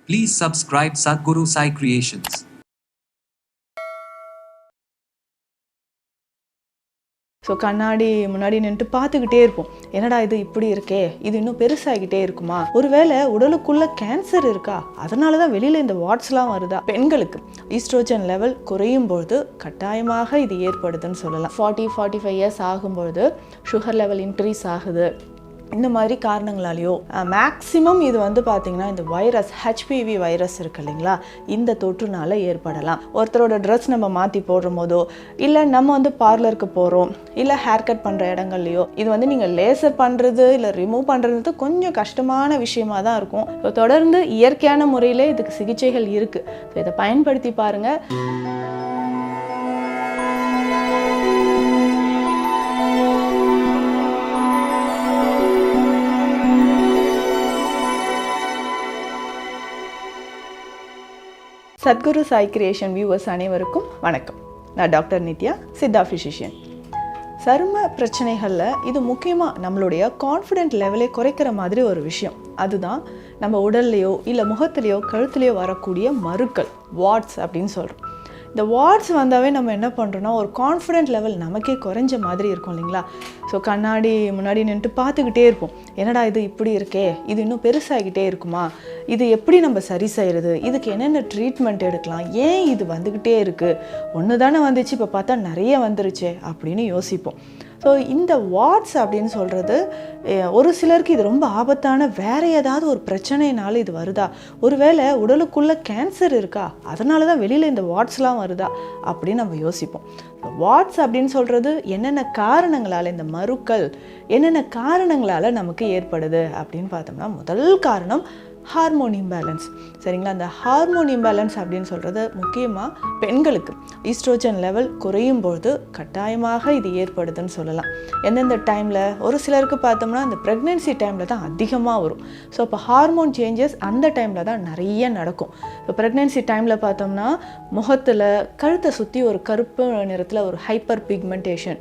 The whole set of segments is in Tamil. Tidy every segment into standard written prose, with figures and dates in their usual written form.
Please subscribe Sadhguru Sai Creations. So கண்ணாடி முன்னாடி நின்று பார்த்துக்கிட்டே இருப்போம். என்னடா இது இப்படி இருக்கே, இது இன்னும் பெருசாகிக்கிட்டே இருக்குமா, ஒருவேளை உடலுக்குள்ள கேன்சர் இருக்கா, அதனால தான் வெளியில் இந்த வாட்ஸ்லாம் வருதா. பெண்களுக்கு ஈஸ்ட்ரோஜன் லெவல் குறையும் பொழுது கட்டாயமாக இது ஏற்படுதுன்னு சொல்லலாம். 40-45 இயர்ஸ் ஆகும்பொழுது சுகர் லெவல் இன்க்ரீஸ் ஆகுது. இந்த மாதிரி காரணங்களாலேயோ மேக்ஸிமம் இது வந்து பார்த்திங்கன்னா இந்த வைரஸ் HPV வைரஸ் இருக்குது இல்லைங்களா, இந்த தொற்றுனால ஏற்படலாம். ஒருத்தரோட ட்ரெஸ் நம்ம மாற்றி போடுற போதோ, இல்லை நம்ம வந்து பார்லருக்கு போகிறோம், இல்லை ஹேர் கட் பண்ணுற இடங்கள்லையோ, இது வந்து நீங்கள் லேசர் பண்ணுறது இல்லை ரிமூவ் பண்ணுறது கொஞ்சம் கஷ்டமான விஷயமாக தான் இருக்கும். ஸோ தொடர்ந்து இயற்கையான முறையில் இதுக்கு சிகிச்சைகள் இருக்குது. ஸோ இதை பயன்படுத்தி பாருங்கள். சத்குரு சாய் கிரியேஷன் வியூவர்ஸ் அனைவருக்கும் வணக்கம். நான் டாக்டர் நித்யா, சித்தா ஃபிசிஷியன். சரும பிரச்சனைகளில் இது முக்கியமாக நம்மளுடைய கான்ஃபிடென்ட் லெவலை குறைக்கிற மாதிரி ஒரு விஷயம். அதுதான் நம்ம உடல்லையோ இல்லை முகத்துலேயோ கழுத்துலேயோ வரக்கூடிய மருக்கள், வாட்ஸ் அப்படின்னு சொல்கிறோம். இந்த வாட்ஸ் வந்தாவே நம்ம என்ன பண்ணுறோன்னா ஒரு கான்ஃபிடென்ட் லெவல் நமக்கே குறைஞ்ச மாதிரி இருக்கும் இல்லைங்களா. ஸோ கண்ணாடி முன்னாடி நின்று பார்த்துக்கிட்டே இருப்போம். என்னடா இது இப்படி இருக்கே, இது இன்னும் பெருசாகிக்கிட்டே இருக்குமா, இது எப்படி நம்ம சரி செய்கிறது, இதுக்கு என்னென்ன ட்ரீட்மெண்ட் எடுக்கலாம், ஏன் இது வந்துக்கிட்டே இருக்குது, ஒன்று தானே வந்துச்சு இப்போ பார்த்தா நிறைய வந்துருச்சே அப்படின்னு யோசிப்போம். ஸோ இந்த வாட்ஸ் அப்படின்னு சொல்கிறது ஒரு சிலருக்கு இது ரொம்ப ஆபத்தான வேறு ஏதாவது ஒரு பிரச்சனைனால இது வருதா, ஒருவேளை உடலுக்குள்ளே கேன்சர் இருக்கா, அதனால தான் வெளியில் இந்த வாட்ஸ்லாம் வருதா அப்படின்னு நம்ம யோசிப்போம். வாட்ஸ் அப்படின்னு சொல்கிறது என்னென்ன காரணங்களால், இந்த மருக்கள் என்னென்ன காரணங்களால் நமக்கு ஏற்படுது அப்படின்னு பார்த்தோம்னா, முதல் காரணம் ஹார்மோன் இம்பேலன்ஸ். சரிங்களா, அந்த ஹார்மோன் இம்பேலன்ஸ் அப்படின்னு சொல்கிறது முக்கியமாக பெண்களுக்கு ஈஸ்ட்ரோஜன் லெவல் குறையும் பொழுது கட்டாயமாக இது ஏற்படுதுன்னு சொல்லலாம். எந்தெந்த டைமில், ஒரு சிலருக்கு பார்த்தோம்னா அந்த ப்ரெக்னென்சி டைமில் தான் அதிகமாக வரும். ஸோ அப்போ ஹார்மோன் சேஞ்சஸ் அந்த டைமில் தான் நிறைய நடக்கும். இப்போ ப்ரெக்னென்சி டைமில் பார்த்தோம்னா முகத்தில் கழுத்தை சுற்றி ஒரு கருப்பு நிறத்தில் ஒரு ஹைப்பர் பிக்மெண்டேஷன்,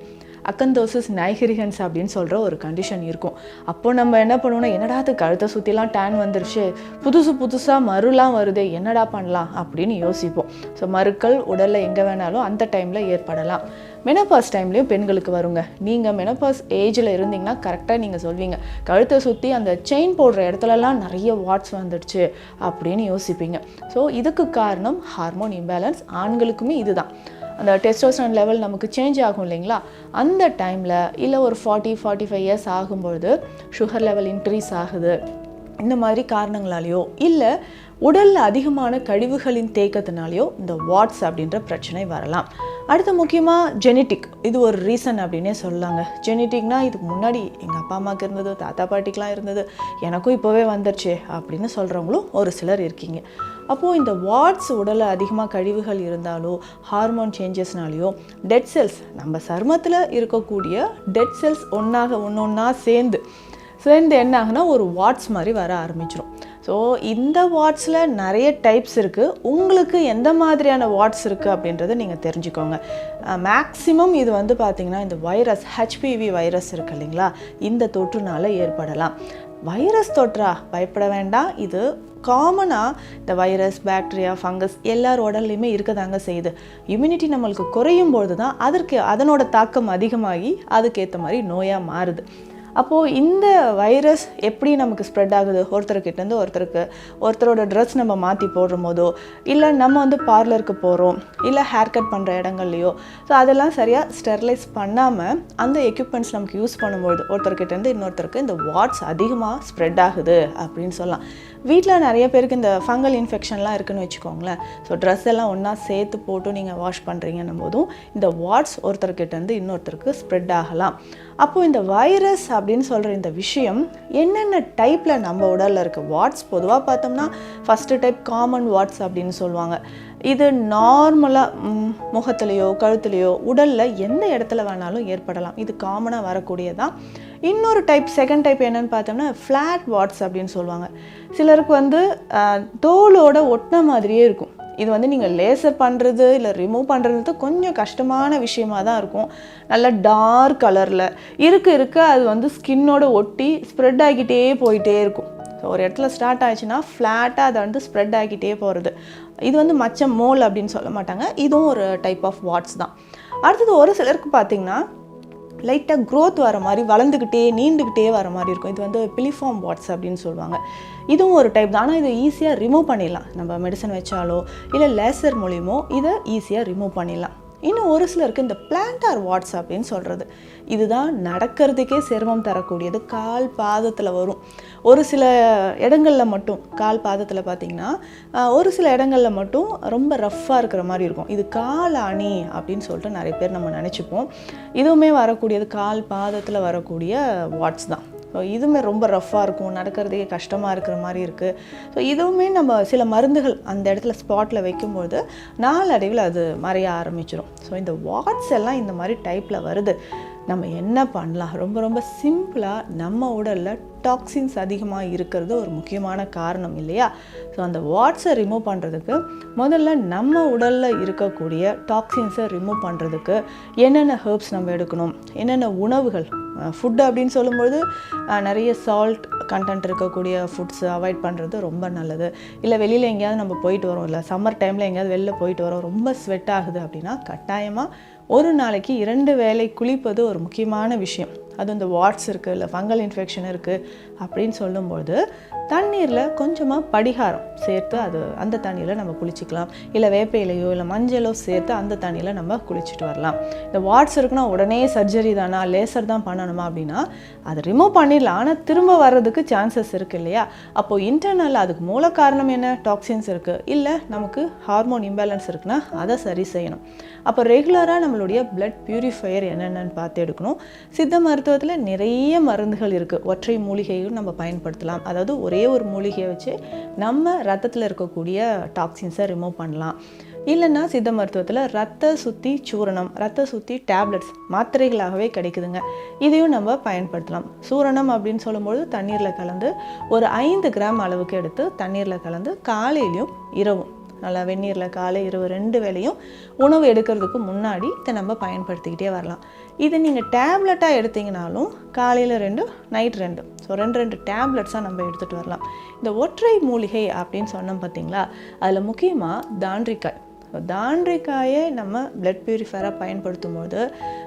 அக்கந்தோசிஸ் நைகிரிகன்ஸ் அப்படின்னு சொல்கிற ஒரு கண்டிஷன் இருக்கும். அப்போது நம்ம என்ன பண்ணுவோம்னா, என்னடா அது கழுத்தை சுற்றிலாம் டேன் வந்துருச்சு, புதுசாக மருலாம் வருது, என்னடா பண்ணலாம் அப்படின்னு யோசிப்போம். ஸோ மருக்கள் உடலில் எங்கே வேணாலும் அந்த டைமில் ஏற்படலாம். மெனோபாஸ் டைம்லேயும் பெண்களுக்கு வருங்க. நீங்கள் மெனோபாஸ் ஏஜில் இருந்தீங்கன்னா கரெக்டாக நீங்கள் சொல்வீங்க, கழுத்தை சுற்றி அந்த செயின் போடுற இடத்துலலாம் நிறைய வாட்ஸ் வந்துடுச்சு அப்படின்னு யோசிப்பீங்க. ஸோ இதுக்கு காரணம் ஹார்மோன் இம்பேலன்ஸ். ஆண்களுக்குமே இதுதான். அந்த டெஸ்டோஸ்டெரான் லெவல் நமக்கு சேஞ்ச் ஆகும் இல்லைங்களா, அந்த டைமில் இல்லை ஒரு 40-45 இயர்ஸ் ஆகும்பொழுது சுகர் லெவல் இன்க்ரீஸ் ஆகுது. இந்த மாதிரி காரணங்களாலேயோ இல்லை உடலில் அதிகமான கழிவுகளின் தேக்கத்தினாலேயோ இந்த வாட்ஸ் அப்படின்ற பிரச்சனை வரலாம். அடுத்து முக்கியமாக ஜெனட்டிக், இது ஒரு ரீசன் அப்படின்னே சொல்லலாங்க. ஜெனட்டிக்னால் இதுக்கு முன்னாடி எங்கள் அப்பா அம்மாவுக்கு இருந்தது, தாத்தா பாட்டிக்கெலாம் இருந்தது, எனக்கும் இப்போவே வந்துடுச்சு அப்படின்னு சொல்கிறவங்களும் ஒரு சிலர் இருக்கீங்க. அப்போது இந்த வாட்ஸ் உடலில் அதிகமாக கழிவுகள் இருந்தாலோ ஹார்மோன் சேஞ்சஸ்னாலேயோ டெட் செல்ஸ், நம்ம சருமத்தில் இருக்கக்கூடிய டெட் செல்ஸ் ஒன்றா சேர்ந்து என்ன ஆகுனா ஒரு வாட்ஸ் மாதிரி வர ஆரம்பிச்சிடும். ஸோ இந்த வாட்ஸில் நிறைய டைப்ஸ் இருக்குது. உங்களுக்கு எந்த மாதிரியான வாட்ஸ் இருக்குது அப்படின்றத நீங்கள் தெரிஞ்சுக்கோங்க. மேக்ஸிமம் இது வந்து பார்த்திங்கன்னா இந்த வைரஸ் HPV வைரஸ் இருக்குது இல்லைங்களா, இந்த தொற்றுனால ஏற்படலாம். வைரஸ் தொற்றா பயப்பட வேண்டாம். இது காமனாக இந்த வைரஸ், பாக்டீரியா, ஃபங்கஸ் எல்லார் உடல்லையுமே இருக்கதாங்க செய்யுது. இம்யூனிட்டி நம்மளுக்கு குறையும் பொழுது தான் அதனோட தாக்கம் அதிகமாகி அதுக்கேற்ற மாதிரி நோயாக மாறுது. அப்போது இந்த வைரஸ் எப்படி நமக்கு ஸ்ப்ரெட் ஆகுது, ஒருத்தர்கிட்டேருந்து ஒருத்தரோட ட்ரெஸ் நம்ம மாற்றி போடுற போதோ, இல்லை நம்ம வந்து பார்லருக்கு போகிறோம், இல்லை ஹேர் கட் பண்ணுற இடங்கள்லையோ, ஸோ அதெல்லாம் சரியாக ஸ்டெர்லைஸ் பண்ணாமல் அந்த எக்யூப்மெண்ட்ஸ் நமக்கு யூஸ் பண்ணும்போது ஒருத்தர்கிட்டேருந்து இன்னொருத்தருக்கு இந்த வாட்ஸ் அதிகமாக ஸ்ப்ரெட் ஆகுது அப்படின்னு சொல்லலாம். வீட்டில் நிறைய பேருக்கு இந்த ஃபங்கல் இன்ஃபெக்ஷன்லாம் இருக்குதுன்னு வச்சுக்கோங்களேன். ஸோ ட்ரெஸ் எல்லாம் ஒன்றா சேர்த்து போட்டு நீங்கள் வாஷ் பண்ணுறீங்கன்னும் போதும் இந்த வாட்ஸ் ஒருத்தர்கிட்டேருந்து இன்னொருத்தருக்கு ஸ்ப்ரெட் ஆகலாம். அப்போது இந்த வைரஸ் அப்படின்னு சொல்கிற இந்த விஷயம் என்னென்ன டைப்பில் நம்ம உடலில் இருக்குது. வாட்ஸ் பொதுவாக பார்த்தோம்னா ஃபஸ்ட்டு டைப் காமன் வாட்ஸ் அப்படின்னு சொல்லுவாங்க. இது நார்மலாக முகத்துலேயோ கழுத்துலேயோ உடலில் எந்த இடத்துல வேணாலும் ஏற்படலாம். இது காமனாக வரக்கூடியதான். இன்னொரு டைப், செகண்ட் டைப் என்னென்னு பார்த்தோம்னா ஃப்ளாட் வாட்ஸ் அப்படின்னு சொல்லுவாங்க. சிலருக்கு வந்து தோலோட ஒட்டின மாதிரியே இருக்கும். இது வந்து நீங்கள் லேசர் பண்ணுறது இல்லை ரிமூவ் பண்ணுறது கொஞ்சம் கஷ்டமான விஷயமாக தான் இருக்கும். நல்ல டார்க் கலரில் இருக்க அது வந்து ஸ்கின்னோட ஒட்டி ஸ்ப்ரெட் ஆகிட்டே போயிட்டே இருக்கும். ஸோ ஒரு இடத்துல ஸ்டார்ட் ஆயிடுச்சுன்னா ஃப்ளாட்டாக அதை வந்து ஸ்ப்ரெட் ஆகிக்கிட்டே போகிறது. இது வந்து மச்சம் மோல் அப்படின்னு சொல்ல மாட்டாங்க, இதுவும் ஒரு டைப் ஆஃப் வாட்ஸ் தான். அடுத்தது ஒரு சிலருக்கு பார்த்திங்கன்னா லைட்டாக க்ரோத் வர மாதிரி வளர்ந்துக்கிட்டே நீண்டுக்கிட்டே வர மாதிரி இருக்கும். இது வந்து பிலிஃபார்ம் வாட்ஸ் அப்படின்னு சொல்லுவாங்க. இதுவும் ஒரு டைப் தான். ஆனால் இதை ஈஸியாக ரிமூவ் பண்ணிடலாம். நம்ம மெடிசன் வச்சாலோ இல்லை லேசர் மூலியமோ இதை ஈஸியாக ரிமூவ் பண்ணிடலாம். இன்னும் ஒரு சிலருக்கு இந்த பிளான்டார் வாட்ஸ் அப்படின்னு சொல்கிறது, இதுதான் நடக்கிறதுக்கே சிரமம் தரக்கூடியது. கால் பாதத்தில் வரும். ஒரு சில இடங்களில் மட்டும் கால் பாதத்தில் பார்த்திங்கன்னா ஒரு சில இடங்களில் மட்டும் ரொம்ப ரஃப்பாக இருக்கிற மாதிரி இருக்கும். இது கால் அணி அப்படின்னு சொல்லிட்டு நிறைய பேர் நம்ம நினச்சிப்போம். இதுவுமே வரக்கூடியது கால் பாதத்தில் வரக்கூடிய வாட்ஸ் தான். ஸோ இதுவுமே ரொம்ப ரஃப்பாக இருக்கும், நடக்கிறதுக்கே கஷ்டமாக இருக்கிற மாதிரி இருக்குது. ஸோ இதுவுமே நம்ம சில மருந்துகள் அந்த இடத்துல ஸ்பாட்டில் வைக்கும்போது நாளடைவில் அது மறைய ஆரம்பிச்சிடும். ஸோ இந்த வாட்ஸ் எல்லாம் இந்த மாதிரி டைப்பில் வருது. நம்ம என்ன பண்ணலாம்? ரொம்ப ரொம்ப சிம்பிளாக நம்ம உடலில் டாக்ஸின்ஸ் அதிகமாக இருக்கிறது ஒரு முக்கியமான காரணம் இல்லையா? ஸோ அந்த வாட்ஸை ரிமூவ் பண்ணுறதுக்கு முதல்ல நம்ம உடலில் இருக்கக்கூடிய டாக்ஸின்ஸை ரிமூவ் பண்ணுறதுக்கு என்னென்ன ஹெர்ப்ஸ் நம்ம எடுக்கணும், என்னென்ன உணவுகள், ஃபுட்டு அப்படின்னு சொல்லும்போது நிறைய சால்ட் கண்டென்ட் இருக்கக்கூடிய ஃபுட்ஸ் அவாய்ட் பண்ணுறது ரொம்ப நல்லது. இல்லை வெளியில் எங்கேயாவது நம்ம போயிட்டு வரோம், இல்லை சம்மர் டைமில் எங்கேயாவது வெளில போயிட்டு வரோம், ரொம்ப ஸ்வெட் ஆகுது அப்படின்னா கட்டாயமாக ஒரு நாளைக்கு 2 வேளை குளிப்பது ஒரு முக்கியமான விஷயம். அது இந்த வாட்ஸ் இருக்குது, இல்லை ஃபங்கல் இன்ஃபெக்ஷன் இருக்குது அப்படின்னு சொல்லும்போது தண்ணீரில் கொஞ்சமாக படிகாரம் சேர்த்து அந்த தண்ணியில் நம்ம குளிச்சிக்கலாம். இல்லை வேப்ப இலையோ இல்லை மஞ்சளோ சேர்த்து அந்த தண்ணியில் நம்ம குளிச்சுட்டு வரலாம். இந்த வாட்ஸ் இருக்குன்னா உடனே சர்ஜரி தானா, லேசர் தான் பண்ணணுமா அப்படின்னா அதை ரிமூவ் பண்ணிடலாம். ஆனால் திரும்ப வர்றதுக்கு சான்சஸ் இருக்குது இல்லையா? அப்போது இன்டர்னல் அதுக்கு மூல காரணம் என்ன? டாக்ஸின்ஸ் இருக்குது, இல்லை நமக்கு ஹார்மோன் இம்பேலன்ஸ் இருக்குன்னா அதை சரி செய்யணும். அப்போ ரெகுலராக நம்மளுடைய பிளட் பியூரிஃபையர் என்னென்னு பார்த்து எடுக்கணும். சித்த மருத்துவத்தில் நிறைய மருந்துகள் இருக்குது. ஒற்றை மூலிகையும் நம்ம பயன்படுத்தலாம். அதாவது ஒரே ஒரு மூலிகையை வச்சு நம்ம ரத்தத்தில் இருக்கக்கூடிய டாக்ஸின்ஸை ரிமூவ் பண்ணலாம். இல்லைன்னா சித்த மருத்துவத்தில் ரத்த சுத்தி சூரணம், ரத்த சுத்தி டேப்லெட்ஸ் மாத்திரைகளாகவே கிடைக்குதுங்க. இதையும் நம்ம பயன்படுத்தலாம். சூரணம் அப்படின்னு சொல்லும்போது தண்ணீரில் கலந்து ஒரு 5 கிராம் அளவுக்கு எடுத்து தண்ணீரில் கலந்து காலையிலையும் இரவும் நல்லா வெந்நீரில் காலை இரவு 2 வேளையும் உணவு எடுக்கிறதுக்கு முன்னாடி இதை நம்ம பயன்படுத்திக்கிட்டே வரலாம். இது நீங்கள் டேப்லெட்டாக எடுத்திங்கனாலும் காலையில் 2 நைட் 2, ஸோ 2 டேப்லெட்ஸாக நம்ம எடுத்துகிட்டு வரலாம். இந்த ஒற்றை மூலிகை அப்படின்னு சொன்னோம் பார்த்தீங்களா, அதில் முக்கியமாக தாண்டிக்காய். தாண்டிக்காயை நம்ம பிளட் பியூரிஃபையராக பயன்படுத்தும் போது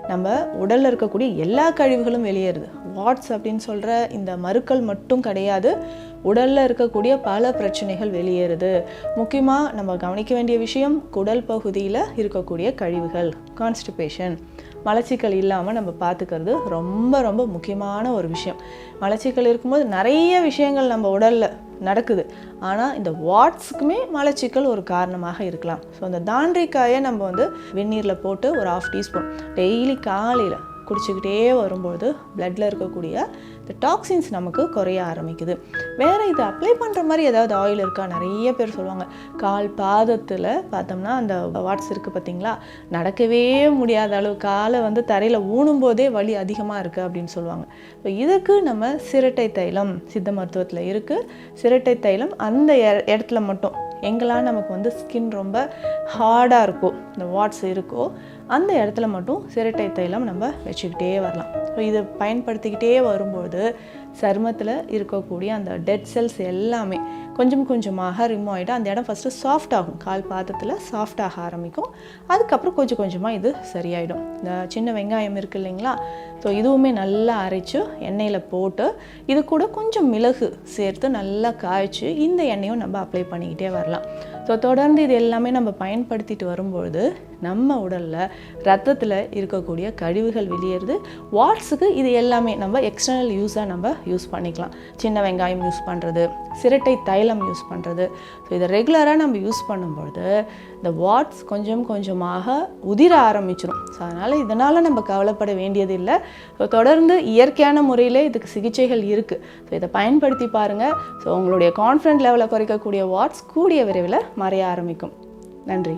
நம்ம உடலில் இருக்கக்கூடிய எல்லா கழிவுகளும் வெளியேறுது. வாட்ஸ் அப்படின்னு சொல்கிற இந்த மருக்கள் மட்டும் கிடையாது, உடலில் இருக்கக்கூடிய பல பிரச்சனைகள் வெளியேறுது. முக்கியமாக நம்ம கவனிக்க வேண்டிய விஷயம் குடல் பகுதியில் இருக்கக்கூடிய கழிவுகள், கான்ஸ்டிபேஷன், மலச்சிக்கல் இல்லாமல் நம்ம பார்த்துக்கிறது ரொம்ப ரொம்ப முக்கியமான ஒரு விஷயம். மலச்சிக்கல் இருக்கும்போது நிறைய விஷயங்கள் நம்ம உடலில் நடக்குது. ஆனால் இந்த வாட்ஸுக்குமே மலச்சிக்கல் ஒரு காரணமாக இருக்கலாம். ஸோ அந்த தாண்டிக்காயை நம்ம வந்து வெந்நீரில் போட்டு ஒரு 1/2 டீஸ்பூன் டெய்லி காலையில் குடிச்சிக்கிட்டே வரும்பொழுது பிளட்டில் இருக்கக்கூடிய இந்த டாக்ஸின்ஸ் நமக்கு குறைய ஆரம்பிக்குது. வேறு இது அப்ளை பண்ணுற மாதிரி ஏதாவது ஆயில் இருக்கா? நிறைய பேர் சொல்லுவாங்க கால் பாதத்தில் பார்த்தோம்னா அந்த வாட்ஸ் இருக்குது பார்த்தீங்களா, நடக்கவே முடியாத அளவு காலை வந்து தரையில் ஊனும் போதே வலி அதிகமாக இருக்குது அப்படின்னு சொல்லுவாங்க. ஸோ இதுக்கு நம்ம சிரட்டை தைலம் சித்த மருத்துவத்தில் இருக்குது. சிரட்டை தைலம் அந்த இடத்துல மட்டும் எங்கெல்லாம் நமக்கு வந்து ஸ்கின் ரொம்ப ஹார்டாக இருக்கோ, இந்த வாட்ஸ் இருக்கோ, அந்த இடத்துல மட்டும் சிரட்டை தைலம் நம்ம வச்சுக்கிட்டே வரலாம். ஸோ இதை பயன்படுத்திக்கிட்டே வரும்போது சருமத்தில் இருக்கக்கூடிய அந்த டெட் செல்ஸ் எல்லாமே கொஞ்சம் கொஞ்சமாக ரிமூவ் ஆகிட்டு அந்த இடம் ஃபஸ்ட்டு சாஃப்ட் ஆகும். கால் பாதத்தில் சாஃப்டாக ஆரம்பிக்கும். அதுக்கப்புறம் கொஞ்சம் கொஞ்சமாக இது சரியாயிடும். இந்த சின்ன வெங்காயம் இருக்குது இல்லைங்களா, ஸோ இதுவுமே நல்லா அரைச்சி எண்ணெயில் போட்டு இது கூட கொஞ்சம் மிளகு சேர்த்து நல்லா காய்ச்சி இந்த எண்ணெயும் நம்ம அப்ளை பண்ணிக்கிட்டே வரலாம். ஸோ தொடர்ந்து இது எல்லாமே நம்ம பயன்படுத்திட்டு வரும்பொழுது நம்ம உடலில் ரத்தத்தில் இருக்கக்கூடிய கழிவுகள் வெளியேறுது. வாட்ஸுக்கு இது எல்லாமே நம்ம எக்ஸ்டர்னல் யூஸாக நம்ம யூஸ் பண்ணிக்கலாம். சின்ன வெங்காயம் யூஸ் பண்ணுறது, சிரட்டை தைலம் யூஸ் பண்ணுறது. ஸோ இதை ரெகுலராக நம்ம யூஸ் பண்ணும்பொழுது இந்த வாட்ஸ் கொஞ்சம் கொஞ்சமாக உதிர ஆரம்பிச்சிடும். ஸோ இதனால் நம்ம கவலைப்பட வேண்டியது இல்லை. ஸோ தொடர்ந்து இயற்கையான முறையிலே இதுக்கு சிகிச்சைகள் இருக்குது. ஸோ இதை பயன்படுத்தி பாருங்கள். ஸோ உங்களுடைய கான்ஃபிடென்ட் லெவலை குறைக்கக்கூடிய வாட்ஸ் கூடிய விரைவில் மறைய ஆரம்பிக்கும். நன்றி.